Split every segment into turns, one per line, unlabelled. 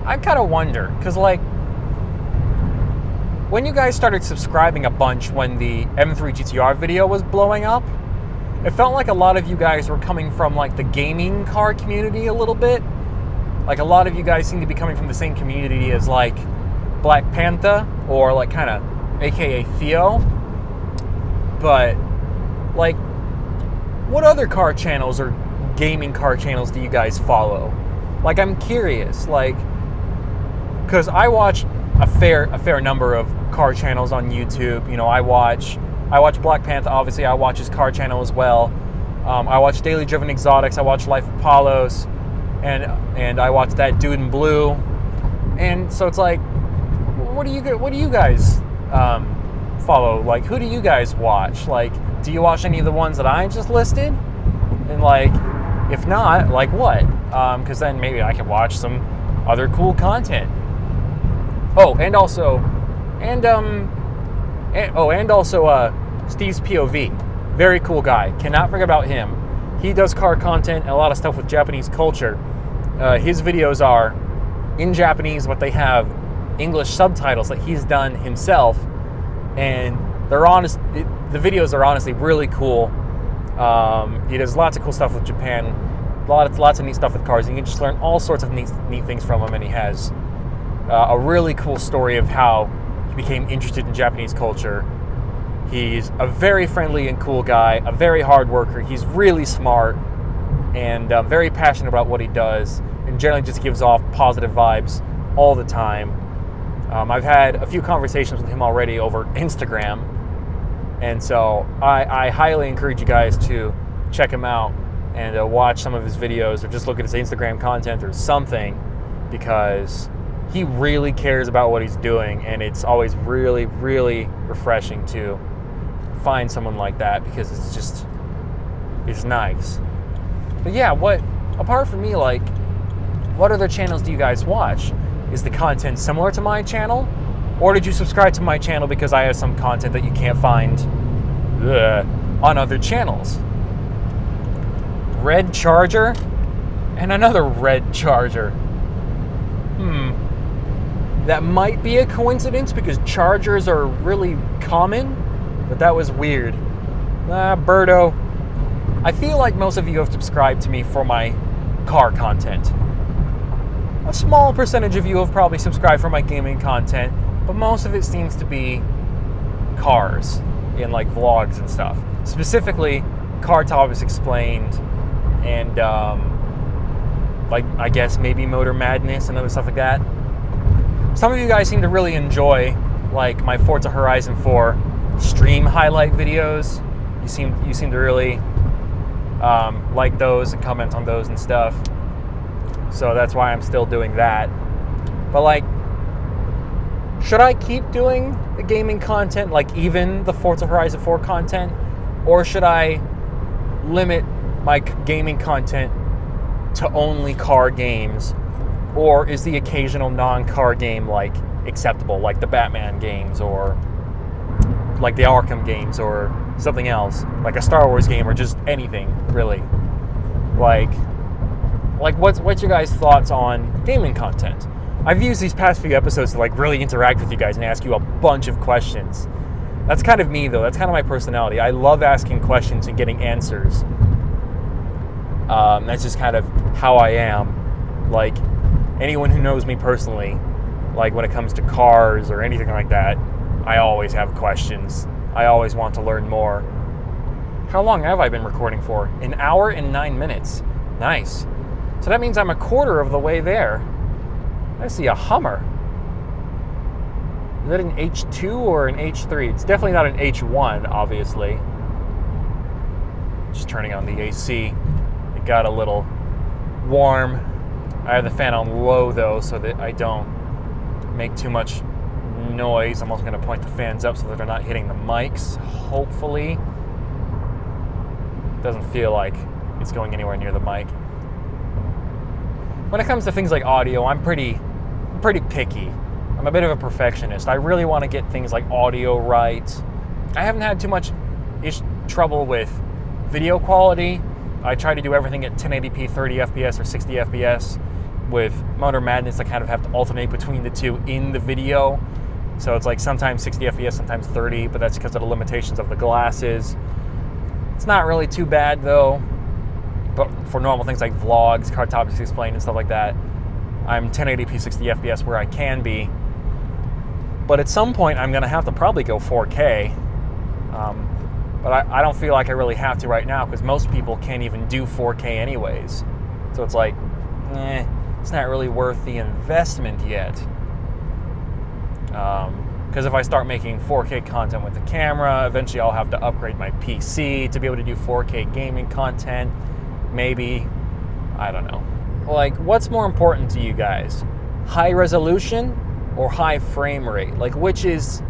I kind of wonder, because like, when you guys started subscribing a bunch when the M3 GTR video was blowing up, it felt like a lot of you guys were coming from like the gaming car community a little bit. Like a lot of you guys seem to be coming from the same community as like Black Panther or like kind of AKA Theo. But like, what other car channels or gaming car channels do you guys follow? Like, I'm curious, like, because I watch a fair number of car channels on YouTube. You know, I watch Black Panther, obviously. I watch his car channel as well. I watch Daily Driven Exotics. I watch Life of Apollos, and I watch That Dude in Blue. And so it's like, what do you guys follow? Like, who do you guys watch? Like, do you watch any of the ones that I just listed? And like, if not, like what? Because then maybe I can watch some other cool content. Oh, and also Steve's POV. Very cool guy. Cannot forget about him. He does car content and a lot of stuff with Japanese culture. His videos are in Japanese, but they have English subtitles that he's done himself, and the videos are honestly really cool. He does lots of cool stuff with Japan, lots of neat stuff with cars, and you can just learn all sorts of neat things from him. And he has a really cool story of how he became interested in Japanese culture. He's a very friendly and cool guy, a very hard worker. He's really smart and very passionate about what he does, and generally just gives off positive vibes all the time. I've had a few conversations with him already over Instagram, and so I highly encourage you guys to check him out and watch some of his videos, or just look at his Instagram content or something, because he really cares about what he's doing, and it's always really, really refreshing to find someone like that, because it's nice. But yeah, apart from me, like, what other channels do you guys watch? Is the content similar to my channel? Or did you subscribe to my channel because I have some content that you can't find on other channels? Red Charger and another red Charger. That might be a coincidence because Chargers are really common, but that was weird. Birdo. I feel like most of you have subscribed to me for my car content. A small percentage of you have probably subscribed for my gaming content, but most of it seems to be cars in like vlogs and stuff. Specifically, Car Topics Explained, and like, I guess maybe Motor Madness and other stuff like that. Some of you guys seem to really enjoy like my Forza Horizon 4 stream highlight videos. You seem to really like those and comment on those and stuff. So that's why I'm still doing that. But like, should I keep doing the gaming content, like even the Forza Horizon 4 content, or should I limit my gaming content to only car games? Or is the occasional non-car game like acceptable, like the Batman games or like the Arkham games or something else, like a Star Wars game or just anything really? Like what's your guys' thoughts on gaming content? I've used these past few episodes to like really interact with you guys and ask you a bunch of questions. That's kind of me though. That's kind of my personality. I love asking questions and getting answers. That's just kind of how I am. Like, anyone who knows me personally, like when it comes to cars or anything like that, I always have questions. I always want to learn more. How long have I been recording for? 1 hour and 9 minutes. Nice. So that means I'm a quarter of the way there. I see a Hummer. Is that an H2 or an H3? It's definitely not an H1, obviously. Just turning on the AC. It got a little warm. I have the fan on low though, so that I don't make too much noise. I'm also going to point the fans up so that they're not hitting the mics, hopefully. Doesn't feel like it's going anywhere near the mic. When it comes to things like audio, I'm pretty picky. I'm a bit of a perfectionist. I really want to get things like audio right. I haven't had too much trouble with video quality. I try to do everything at 1080p, 30 FPS, or 60 FPS. with Motor Madness, I kind of have to alternate between the two in the video. So it's like sometimes 60 FPS, sometimes 30, but that's because of the limitations of the glasses. It's not really too bad though, but for normal things like vlogs, Car Topics Explained and stuff like that, I'm 1080p 60 FPS where I can be. But at some point I'm gonna have to probably go 4K. But I don't feel like I really have to right now because most people can't even do 4K anyways. So it's like, it's not really worth the investment yet. Because if I start making 4K content with the camera, eventually I'll have to upgrade my PC to be able to do 4K gaming content. Maybe, I don't know. Like, what's more important to you guys? High resolution or high frame rate? Like, which is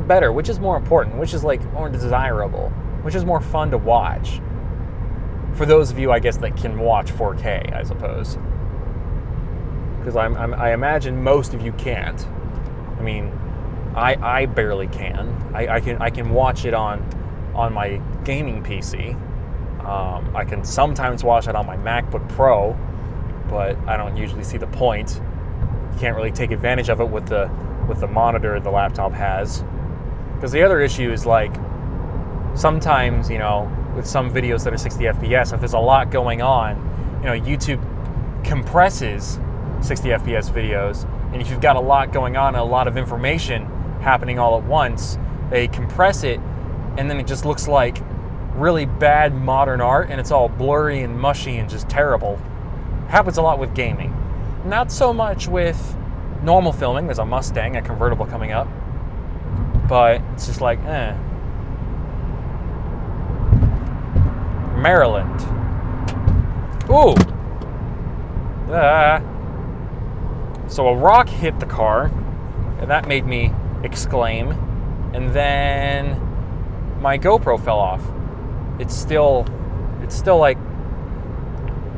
better? Which is more important? Which is like more desirable? Which is more fun to watch? For those of you, I guess, that can watch 4K, I suppose. Because I imagine most of you can't. I mean, I barely can. I can watch it on my gaming PC. I can sometimes watch it on my MacBook Pro, but I don't usually see the point. You can't really take advantage of it with the monitor the laptop has. Because the other issue is, like, sometimes, you know, with some videos that are 60 FPS, if there's a lot going on, you know, YouTube compresses 60 FPS videos, and if you've got a lot going on and a lot of information happening all at once, they compress it, and then it just looks like really bad modern art, and it's all blurry and mushy and just terrible. Happens a lot with gaming. Not so much with normal filming. There's a Mustang, a convertible coming up, but it's just like, Maryland. Ooh. So a rock hit the car, and that made me exclaim, and then my GoPro fell off. It's still like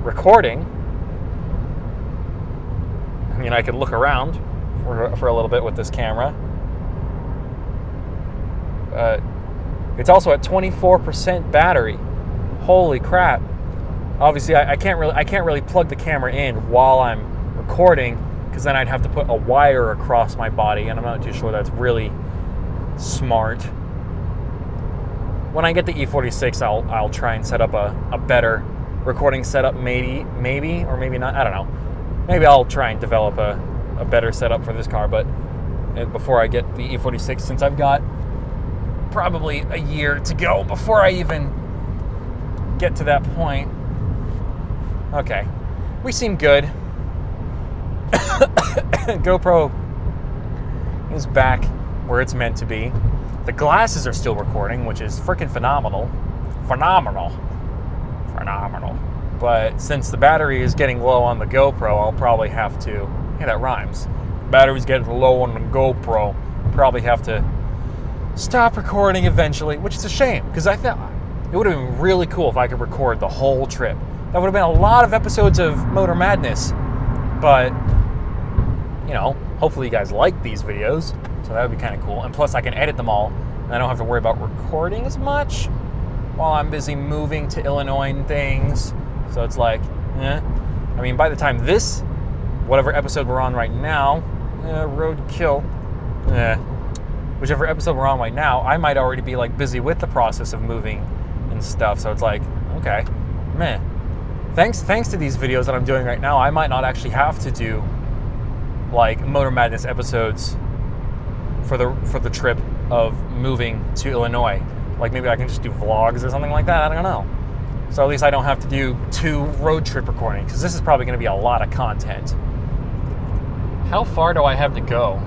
recording. I mean, I could look around for a little bit with this camera. It's also at 24% battery. Holy crap! Obviously, I can't really plug the camera in while I'm recording, because then I'd have to put a wire across my body, and I'm not too sure that's really smart. When I get the E46, I'll try and set up a better recording setup, maybe or maybe not. I don't know. Maybe I'll try and develop a better setup for this car, but before I get the E46, since I've got probably a year to go before I even get to that point. Okay, we seem good. GoPro is back where it's meant to be. The glasses are still recording, which is freaking phenomenal. Phenomenal. But since the battery is getting low on the GoPro, I'll probably have to, yeah, that rhymes. Battery's getting low on the GoPro. Probably have to stop recording eventually, which is a shame, because I thought it would have been really cool if I could record the whole trip. That would have been a lot of episodes of Motor Madness, but, you know, hopefully you guys like these videos, so that would be kind of cool. And plus I can edit them all, and I don't have to worry about recording as much while I'm busy moving to Illinois and things. So it's like, I mean, by the time this, whatever episode we're on right now, roadkill, whichever episode we're on right now, I might already be like busy with the process of moving and stuff. So it's like, okay, thanks to these videos that I'm doing right now, I might not actually have to do like Motor Madness episodes for the trip of moving to Illinois. Like maybe I can just do vlogs or something like that. I don't know. So at least I don't have to do 2 road trip recordings, because this is probably going to be a lot of content. How far do I have to go?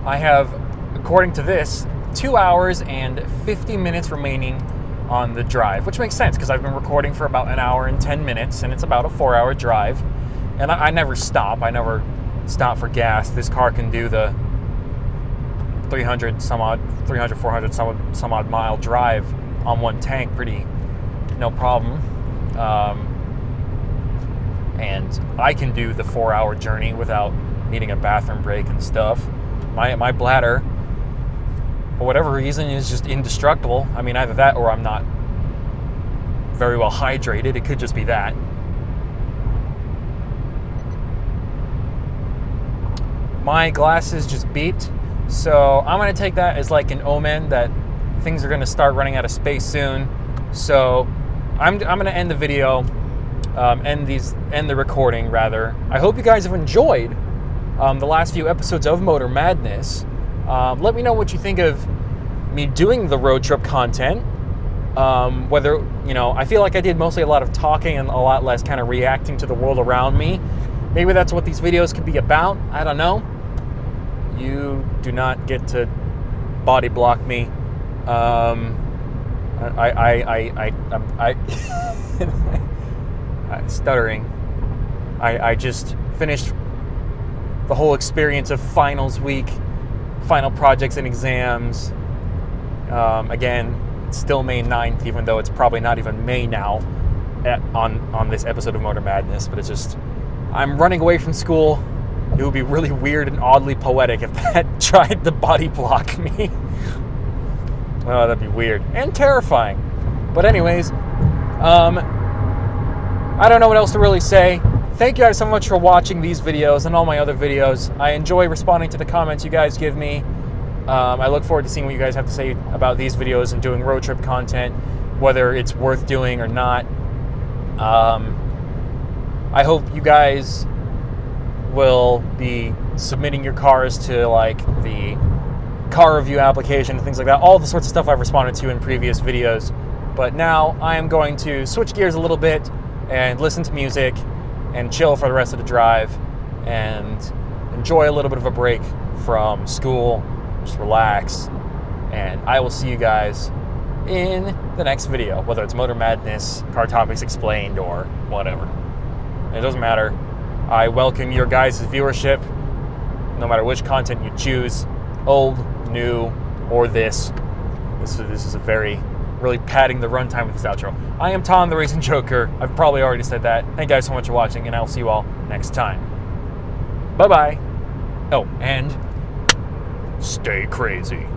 I have, according to this, 2 hours and 50 minutes remaining on the drive, which makes sense because I've been recording for about an hour and 10 minutes, and it's about a 4-hour drive. And I never stop. I never stop for gas. This car can do the 400 some odd mile drive on one tank no problem. And I can do the 4-hour journey without needing a bathroom break and stuff. My bladder, for whatever reason, is just indestructible. I mean, either that or I'm not very well hydrated. It could just be that. my glasses just beeped. So I'm going to take that as like an omen that things are going to start running out of space soon. So I'm going to end the video, end the recording rather. I hope you guys have enjoyed the last few episodes of Motor Madness. Let me know what you think of me doing the road trip content. Whether, I feel like I did mostly a lot of talking and a lot less kind of reacting to the world around me. Maybe that's what these videos could be about. I don't know. You do not get to body block me. I'm stuttering. I just finished the whole experience of finals week, final projects and exams. Again, it's still May 9th, even though it's probably not even May now on this episode of Motor Madness, but it's just, I'm running away from school. It would be really weird and oddly poetic if that tried to body block me. Oh, that'd be weird and terrifying. But anyways, I don't know what else to really say. Thank you guys so much for watching these videos and all my other videos. I enjoy responding to the comments you guys give me. I look forward to seeing what you guys have to say about these videos and doing road trip content, whether it's worth doing or not. I hope you guys will be submitting your cars to like the car review application and things like that, all the sorts of stuff I've responded to in previous videos. But now I am going to switch gears a little bit and listen to music and chill for the rest of the drive and enjoy a little bit of a break from school, just relax, and I will see you guys in the next video, whether it's Motor Madness, Car Topics Explained, or whatever. It doesn't matter. I welcome your guys' viewership, no matter which content you choose, old, new, or this. This is a really padding the runtime with this outro. I am Tom, the Racing Joker. I've probably already said that. Thank you guys so much for watching, and I'll see you all next time. Bye-bye. Oh, and stay crazy.